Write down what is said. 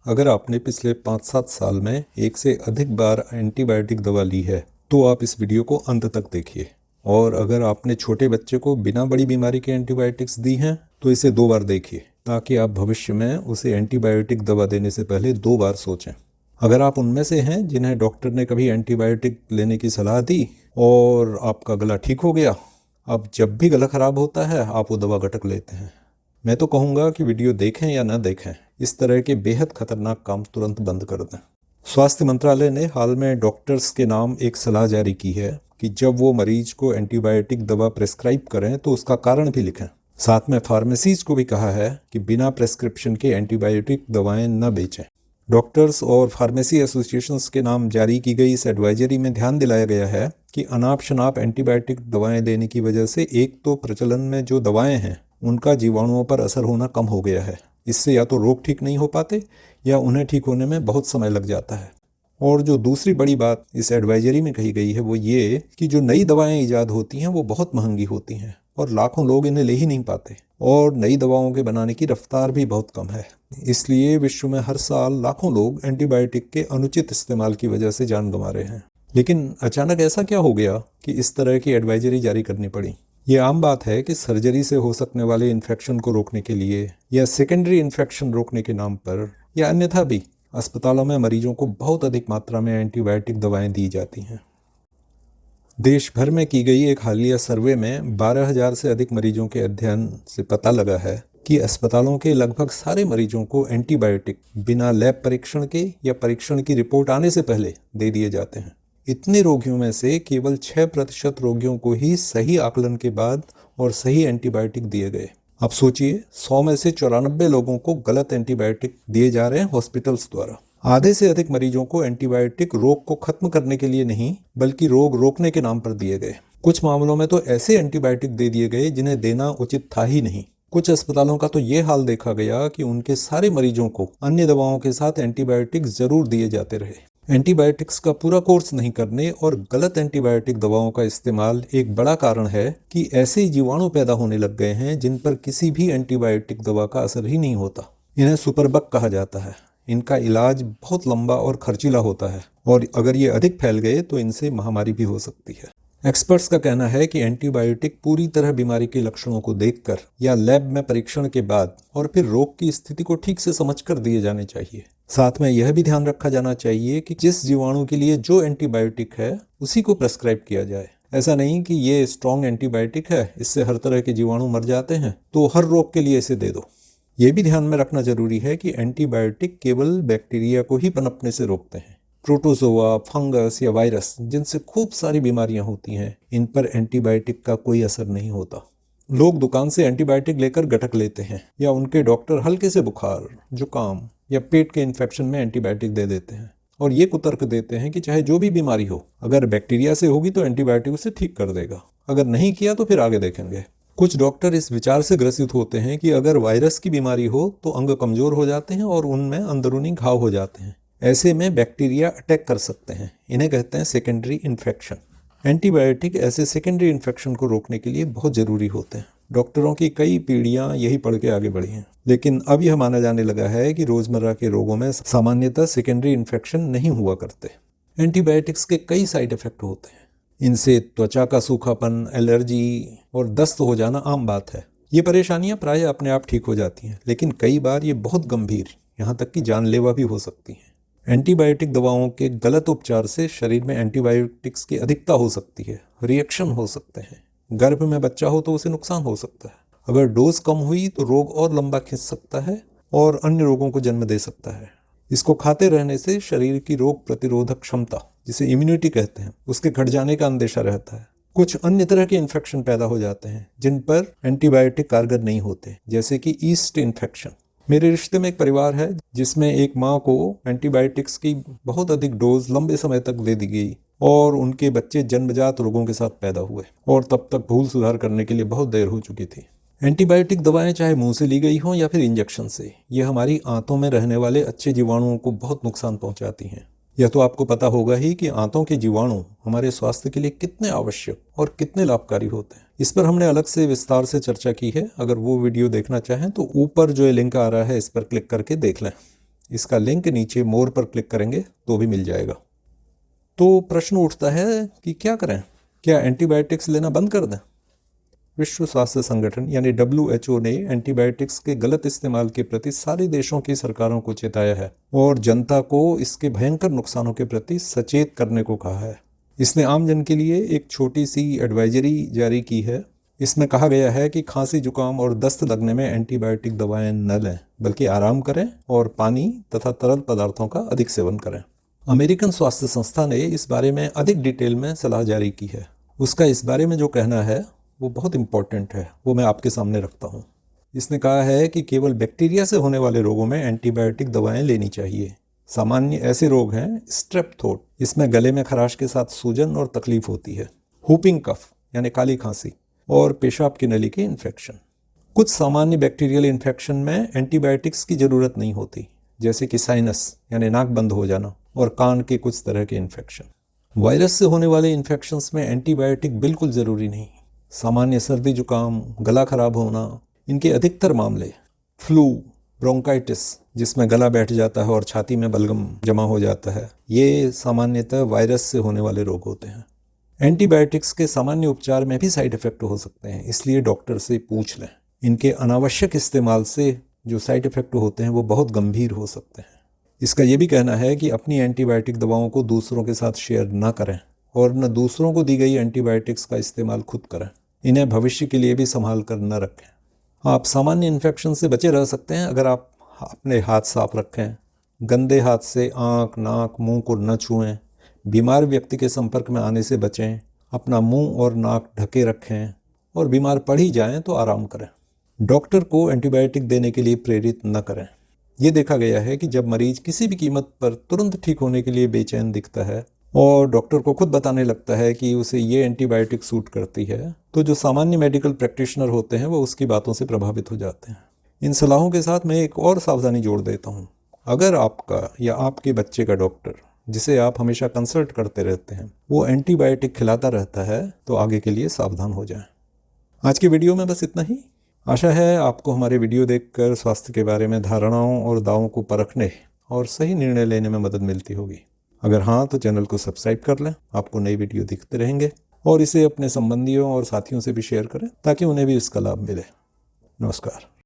अगर आपने पिछले 5-7 साल में एक से अधिक बार एंटीबायोटिक दवा ली है तो आप इस वीडियो को अंत तक देखिए। और अगर आपने छोटे बच्चे को बिना बड़ी बीमारी के एंटीबायोटिक्स दी हैं तो इसे 2 बार देखिए, ताकि आप भविष्य में उसे एंटीबायोटिक दवा देने से पहले 2 बार सोचें। अगर आप उनमें से हैं जिन्हें डॉक्टर ने कभी एंटीबायोटिक लेने की सलाह दी और आपका गला ठीक हो गया, अब जब भी गला खराब होता है आप वो दवा घटक लेते हैं, मैं तो कहूँगा कि वीडियो देखें या ना देखें, इस तरह के बेहद खतरनाक काम तुरंत बंद कर दें। स्वास्थ्य मंत्रालय ने हाल में डॉक्टर्स के नाम एक सलाह जारी की है कि जब वो मरीज को एंटीबायोटिक दवा प्रेस्क्राइब करें तो उसका कारण भी लिखें। साथ में फार्मेसीज को भी कहा है कि बिना प्रेस्क्रिप्शन के एंटीबायोटिक दवाएं न बेचें। डॉक्टर्स और फार्मेसी एसोसिएशंस के नाम जारी की गई इस एडवाइजरी में ध्यान दिलाया गया है कि अनाप शनाप एंटीबायोटिक दवाएं देने की वजह से एक तो प्रचलन में जो दवाएं हैं उनका जीवाणुओं पर असर होना कम हो गया है। इससे या तो रोग ठीक नहीं हो पाते या उन्हें ठीक होने में बहुत समय लग जाता है। और जो दूसरी बड़ी बात इस एडवाइजरी में कही गई है वो ये कि जो नई दवाएं ईजाद होती हैं वो बहुत महंगी होती हैं और लाखों लोग इन्हें ले ही नहीं पाते, और नई दवाओं के बनाने की रफ्तार भी बहुत कम है। इसलिए विश्व में हर साल लाखों लोग एंटीबायोटिक के अनुचित इस्तेमाल की वजह से जान गंवा रहे हैं। लेकिन अचानक ऐसा क्या हो गया कि इस तरह की एडवाइजरी जारी करनी पड़ी? ये आम बात है कि सर्जरी से हो सकने वाले इन्फेक्शन को रोकने के लिए या सेकेंडरी इन्फेक्शन रोकने के नाम पर या अन्यथा भी अस्पतालों में मरीजों को बहुत अधिक मात्रा में एंटीबायोटिक दवाएं दी जाती हैं। देश भर में की गई एक हालिया सर्वे में 12,000 से अधिक मरीजों के अध्ययन से पता लगा है कि अस्पतालों के लगभग सारे मरीजों को एंटीबायोटिक बिना लैब परीक्षण के या परीक्षण की रिपोर्ट आने से पहले दे दिए जाते हैं। इतने रोगियों में से केवल 6% रोगियों को ही सही आकलन के बाद और सही एंटीबायोटिक दिए गए। अब सोचिए, 100 में से 94 लोगों को गलत एंटीबायोटिक दिए जा रहे हैं हॉस्पिटल्स द्वारा। आधे से अधिक मरीजों को एंटीबायोटिक रोग को खत्म करने के लिए नहीं बल्कि रोग रोकने के नाम पर दिए गए। कुछ मामलों में तो ऐसे एंटीबायोटिक दे दिए गए जिन्हें देना उचित था ही नहीं। कुछ अस्पतालों का तो ये हाल देखा गया कि उनके सारे मरीजों को अन्य दवाओं के साथ एंटीबायोटिक जरूर दिए जाते रहे। एंटीबायोटिक्स का पूरा कोर्स नहीं करने और गलत एंटीबायोटिक दवाओं का इस्तेमाल एक बड़ा कारण है कि ऐसे जीवाणु पैदा होने लग गए हैं जिन पर किसी भी एंटीबायोटिक दवा का असर ही नहीं होता। इन्हें सुपरबग कहा जाता है। इनका इलाज बहुत लंबा और खर्चीला होता है और अगर ये अधिक फैल गए तो इनसे महामारी भी हो सकती है। एक्सपर्ट्स का कहना है कि एंटीबायोटिक पूरी तरह बीमारी के लक्षणों को देखकर या लैब में परीक्षण के बाद और फिर रोग की स्थिति को ठीक से समझकर दिए जाने चाहिए। साथ में यह भी ध्यान रखा जाना चाहिए कि जिस जीवाणु के लिए जो एंटीबायोटिक है उसी को प्रेस्क्राइब किया जाए। ऐसा नहीं कि ये स्ट्रॉन्ग एंटीबायोटिक है, इससे हर तरह के जीवाणु मर जाते हैं तो हर रोग के लिए इसे दे दो। ये भी ध्यान में रखना जरूरी है कि एंटीबायोटिक केवल बैक्टीरिया को ही पनपने से रोकते हैं। प्रोटोजोआ, फंगस या वायरस जिनसे खूब सारी बीमारियां होती हैं, इन पर एंटीबायोटिक का कोई असर नहीं होता। लोग दुकान से एंटीबायोटिक लेकर गटक लेते हैं या उनके डॉक्टर हल्के से बुखार, जुकाम या पेट के इन्फेक्शन में एंटीबायोटिक दे देते हैं और ये कुतर्क देते हैं कि चाहे जो भी बीमारी हो, अगर बैक्टीरिया से होगी तो एंटीबायोटिक उसे ठीक कर देगा, अगर नहीं किया तो फिर आगे देखेंगे। कुछ डॉक्टर इस विचार से ग्रसित होते हैं कि अगर वायरस की बीमारी हो तो अंग कमजोर हो जाते हैं और उनमें अंदरूनी घाव हो जाते हैं। ऐसे में बैक्टीरिया अटैक कर सकते हैं। इन्हें कहते हैं सेकेंडरी इन्फेक्शन। एंटीबायोटिक ऐसे सेकेंडरी इन्फेक्शन को रोकने के लिए बहुत जरूरी होते हैं। डॉक्टरों की कई पीढ़ियां यही पढ़ के आगे बढ़ी हैं, लेकिन अब यह माना जाने लगा है कि रोजमर्रा के रोगों में सामान्यतः सेकेंडरी इन्फेक्शन नहीं हुआ करते। एंटीबायोटिक्स के कई साइड इफेक्ट होते हैं। इनसे त्वचा का सूखापन, एलर्जी और दस्त हो जाना आम बात है। ये परेशानियां प्रायः अपने आप ठीक हो जाती हैं, लेकिन कई बार ये बहुत गंभीर, यहाँ तक कि जानलेवा भी हो सकती हैं। एंटीबायोटिक दवाओं के गलत उपचार से शरीर में एंटीबायोटिक्स की अधिकता हो सकती है, रिएक्शन हो सकते हैं। गर्भ में बच्चा हो तो उसे नुकसान हो सकता है। अगर डोज कम हुई तो रोग और लंबा खिंच सकता है और अन्य रोगों को जन्म दे सकता है। इसको खाते रहने से शरीर की रोग प्रतिरोधक क्षमता, जिसे इम्यूनिटी कहते हैं, उसके घट जाने का अंदेशा रहता है। कुछ अन्य तरह के इन्फेक्शन पैदा हो जाते हैं जिन पर एंटीबायोटिक कारगर नहीं होते, जैसे कि ईस्ट इन्फेक्शन। मेरे रिश्ते में एक परिवार है जिसमें एक माँ को एंटीबायोटिक्स की बहुत अधिक डोज लंबे समय तक दे दी गई और उनके बच्चे जन्मजात रोगों के साथ पैदा हुए और तब तक भूल सुधार करने के लिए बहुत देर हो चुकी थी। एंटीबायोटिक दवाएं चाहे मुंह से ली गई हों या फिर इंजेक्शन से, ये हमारी आंतों में रहने वाले अच्छे जीवाणुओं को बहुत नुकसान पहुंचाती हैं। यह तो आपको पता होगा ही कि आंतों के जीवाणु हमारे स्वास्थ्य के लिए कितने आवश्यक और कितने लाभकारी होते हैं। इस पर हमने अलग से विस्तार से चर्चा की है। अगर वो वीडियो देखना चाहें तो ऊपर जो लिंक आ रहा है इस पर क्लिक करके देख लें। इसका लिंक नीचे मोर पर क्लिक करेंगे तो भी मिल जाएगा। तो प्रश्न उठता है कि क्या करें, क्या एंटीबायोटिक्स लेना बंद कर दें? विश्व स्वास्थ्य संगठन यानी WHO ने एंटीबायोटिक्स के गलत इस्तेमाल के प्रति सारे देशों की सरकारों को चेताया है और जनता को इसके भयंकर नुकसानों के प्रति सचेत करने को कहा है। इसने आम जन के लिए एक छोटी सी एडवाइजरी जारी की है। इसमें कहा गया है कि खांसी, जुकाम और दस्त लगने में एंटीबायोटिक दवाएं न लें, बल्कि आराम करें और पानी तथा तरल पदार्थों का अधिक सेवन करें। अमेरिकन स्वास्थ्य संस्था ने इस बारे में अधिक डिटेल में सलाह जारी की है। उसका इस बारे में जो कहना है वो बहुत इंपॉर्टेंट है, वो मैं आपके सामने रखता हूँ। इसने कहा है कि केवल बैक्टीरिया से होने वाले रोगों में एंटीबायोटिक दवाएं लेनी चाहिए। सामान्य ऐसे रोग हैं स्ट्रेप थ्रोट, इसमें गले में खराश के साथ सूजन और तकलीफ होती है, व्हूपिंग कफ यानी काली खांसी, और पेशाब की नली के इन्फेक्शन। कुछ सामान्य बैक्टीरियल इन्फेक्शन में एंटीबायोटिक्स की ज़रूरत नहीं होती, जैसे कि साइनस यानी नाक बंद हो जाना और कान के कुछ तरह के इन्फेक्शन। वायरस से होने वाले इन्फेक्शंस में एंटीबायोटिक बिल्कुल ज़रूरी नहीं। सामान्य सर्दी, जुकाम, गला खराब होना, इनके अधिकतर मामले, फ्लू, ब्रोंकाइटिस जिसमें गला बैठ जाता है और छाती में बलगम जमा हो जाता है, ये सामान्यतः वायरस से होने वाले रोग होते हैं। एंटीबायोटिक्स के सामान्य उपचार में भी साइड इफ़ेक्ट हो सकते हैं, इसलिए डॉक्टर से पूछ लें। इनके अनावश्यक इस्तेमाल से जो साइड इफ़ेक्ट होते हैं वो बहुत गंभीर हो सकते हैं। इसका ये भी कहना है कि अपनी एंटीबायोटिक दवाओं को दूसरों के साथ शेयर ना करें और न दूसरों को दी गई एंटीबायोटिक्स का इस्तेमाल खुद करें। इन्हें भविष्य के लिए भी संभाल कर न रखें। आप सामान्य इन्फेक्शन से बचे रह सकते हैं अगर आप अपने हाथ साफ रखें, गंदे हाथ से आँख, नाक, मुंह को न छुएं, बीमार व्यक्ति के संपर्क में आने से बचें, अपना मुंह और नाक ढके रखें और बीमार पड़ ही जाएं तो आराम करें। डॉक्टर को एंटीबायोटिक देने के लिए प्रेरित न करें। ये देखा गया है कि जब मरीज किसी भी कीमत पर तुरंत ठीक होने के लिए बेचैन दिखता है और डॉक्टर को खुद बताने लगता है कि उसे ये एंटीबायोटिक सूट करती है, तो जो सामान्य मेडिकल प्रैक्टिशनर होते हैं वो उसकी बातों से प्रभावित हो जाते हैं। इन सलाहों के साथ मैं एक और सावधानी जोड़ देता हूँ। अगर आपका या आपके बच्चे का डॉक्टर, जिसे आप हमेशा कंसल्ट करते रहते हैं, वो एंटीबायोटिक खिलाता रहता है तो आगे के लिए सावधान हो जाएं। आज की वीडियो में बस इतना ही। आशा है आपको हमारे वीडियो देखकर स्वास्थ्य के बारे में धारणाओं और दावों को परखने और सही निर्णय लेने में मदद मिलती होगी। अगर हाँ तो चैनल को सब्सक्राइब कर लें, आपको नई वीडियो दिखते रहेंगे, और इसे अपने संबंधियों और साथियों से भी शेयर करें ताकि उन्हें भी इसका लाभ मिले। नमस्कार।